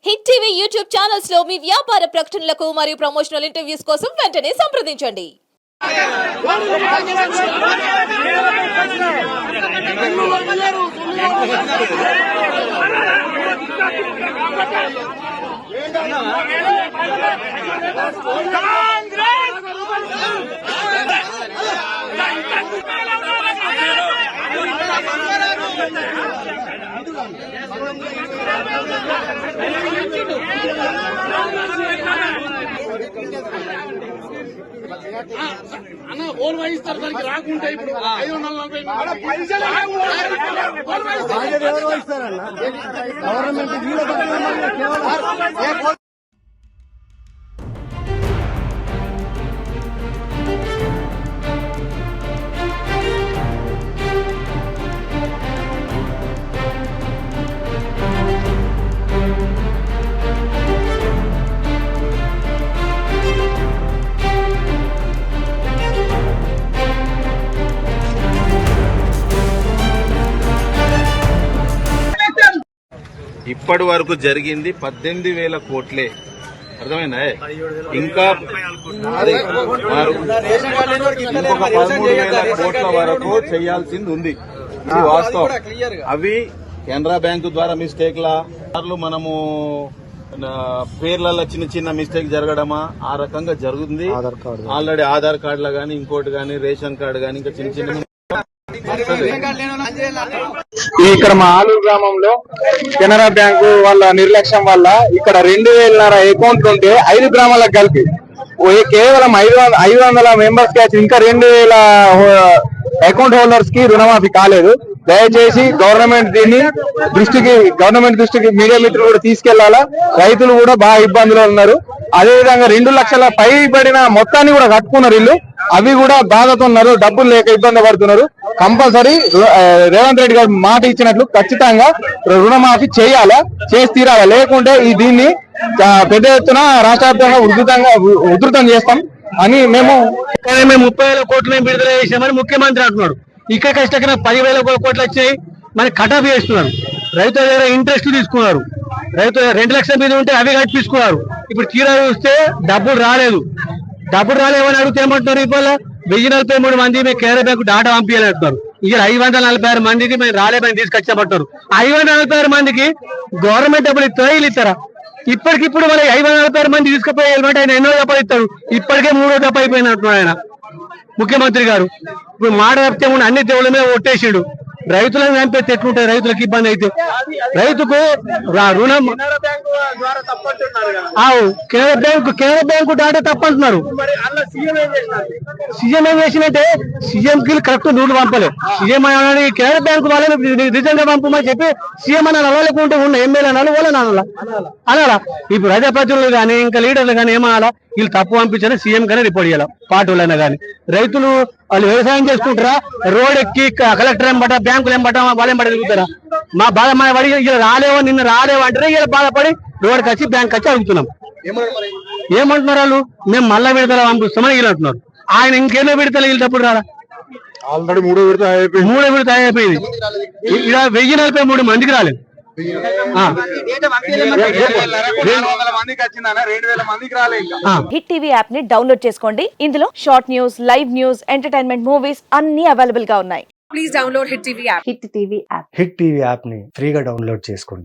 Hit TV YouTube channels లో మీ వ్యాపార ప్రకటనలకు మరియు ప్రమోషనల్ ఇంటర్వ్యూస్ కోసం వెంటనే సంప్రదించండి. అన్న ఓన్ వాయిస్తారు దానికి రాకుంటే ఇప్పుడు 540 గవర్నమెంట్ ఇప్పటి వరకు జరిగింది 18,000 కోట్లే. అర్థమైందా? ఇంకా ఇంకొక 13,000 కోట్ల వరకు చేయాల్సింది ఉంది. ఇది వాస్తవం. అవి కెనరా బ్యాంకు ద్వారా మిస్టేక్లా, మనము పేర్లలో చిన్న చిన్న మిస్టేక్ జరగడమా ఆ రకంగా జరుగుతుంది. ఆల్రెడీ ఆధార్ కార్డులో గానీ ఇంకోటి గానీ రేషన్ కార్డు గానీ ఇంకా చిన్న చిన్న ఇక్కడ మా ఆలూరు గ్రామంలో కెనరా బ్యాంకు వాళ్ళ నిర్లక్ష్యం వల్ల ఇక్కడ 2,000 అకౌంట్లు ఉంటే 5 గ్రామాలకు కలిపి కేవలం 500 మెంబర్స్ కి ఇంకా 2,000 అకౌంట్ హోల్డర్స్ కి రుణమాఫీ కాలేదు. దయచేసి గవర్నమెంట్ దృష్టికి మీడియా మిత్రులు కూడా తీసుకెళ్లాలా. రైతులు కూడా బాగా ఇబ్బందులు ఉన్నారు. అదేవిధంగా 2 లక్షల పై పడిన మొత్తాన్ని కూడా కట్టుకున్నారు ఇల్లు. అవి కూడా బాధతో ఉన్నారు, డబ్బులు లేక ఇబ్బంది పడుతున్నారు. కంపల్సరీ రేవంత్ రెడ్డి గారు మాట ఇచ్చినట్లు ఖచ్చితంగా రుణమాఫీ చేయాలా, చేసి తీరాలా. లేకుంటే దీన్ని పెద్ద ఎత్తున రాష్ట్ర వ్యాప్తంగా ఉధృతం చేస్తాం అని మేము 30,000 కోట్లు విడుదల చేసామని ముఖ్యమంత్రి అంటున్నాడు. ఇక్కడ కష్టమైన 10,000 కోట్లు వచ్చాయి, మరి కటాఫ్ చేస్తున్నారు. రైతుల దగ్గర ఇంట్రెస్ట్ తీసుకున్నారు. రైతు 2 లక్షల మీద ఉంటే అవి కట్టించుకున్నారు. ఇప్పుడు తీరా చూస్తే డబ్బులు రాలేదని అడిగితే ఏమంటున్నారు? ఇవాళ 1043 మంది మేము కేంద్ర బ్యాంకు డాటా పంపించాలంటున్నారు. ఇక్కడ 546 మందికి మేము రాలేమని తీసుకొచ్చామంటారు. 546 మందికి గవర్నమెంట్ డబ్బులు ఇస్తారా, వీళ్ళు ఇస్తారా? ఇప్పటికిప్పుడు మన 546 మంది తీసుకుపోయి ఆయన ఎన్నో దప్పలు ఇస్తాడు. ఇప్పటికే 3వ దప్ప అయిపోయినట్టున్నాడు ఆయన ముఖ్యమంత్రి గారు. ఇప్పుడు మాట చెప్తే అన్ని దేవుళ్ళ మీద ఒట్టేసాడు. రైతులను చంపేస్తే ఎట్లుంటాయి? రైతులకు ఇబ్బంది అయితే రైతుకు రుణం కేంద్ర బ్యాంకు డాటా తప్పంటున్నారు. సీఎం ఏం చేసినట్టే సీఎం కి కరెక్ట్ నోటు పంపలేదు. సీఎం అని కేంద్ర బ్యాంకు వాళ్ళని నిజంగా పంపమని చెప్పి సీఎం అని అలవాలకుంటే ఉన్న ఎమ్మెల్యే అనాలి, వాళ్ళని అనాలా. ఇప్పుడు ప్రజాప్రతినిధులు కానీ ఇంకా లీడర్లు కానీ ఏమనాలా? వీళ్ళు తప్పు పంపించాలని సీఎం కానీ రిపోర్ట్ చేయాలి. పార్టీలైనా కానీ రైతులు వాళ్ళు వ్యవసాయం చేసుకుంటారా? రోడ్ ఎక్కి కలెక్టర్ ఎంబట బ్యాంకులు ఎంబట వాళ్ళేంబట తిరుగుతారా? మా బాధ మా పడి ఇలా రాలేవో నిన్న రాలేవో అంటారా? ఇలా బాధపడి రోడ్కి వచ్చి బ్యాంక్ వచ్చి అడుగుతున్నాం. ఏమంటున్నారు వాళ్ళు? మేము మళ్ళా విడతల పంపిస్తామని వీళ్ళు అంటున్నారు. ఆయన ఇంకేదో విడతలు వీళ్ళు తప్పుడు రాలా? ఆల్రెడీ 3వ విడత అయిపోయింది. ఇలా 1,043 మందికి రాలేదు. హిట్ టీవీ యాప్ ని డౌన్లోడ్ చేసుకోండి. ఇందులో short news, live news, entertainment movies అన్ని అవైలబుల్ గా ఉన్నాయి. Please download hit TV app. Hit TV app ని ఫ్రీగా డౌన్లోడ్ చేసుకోండి.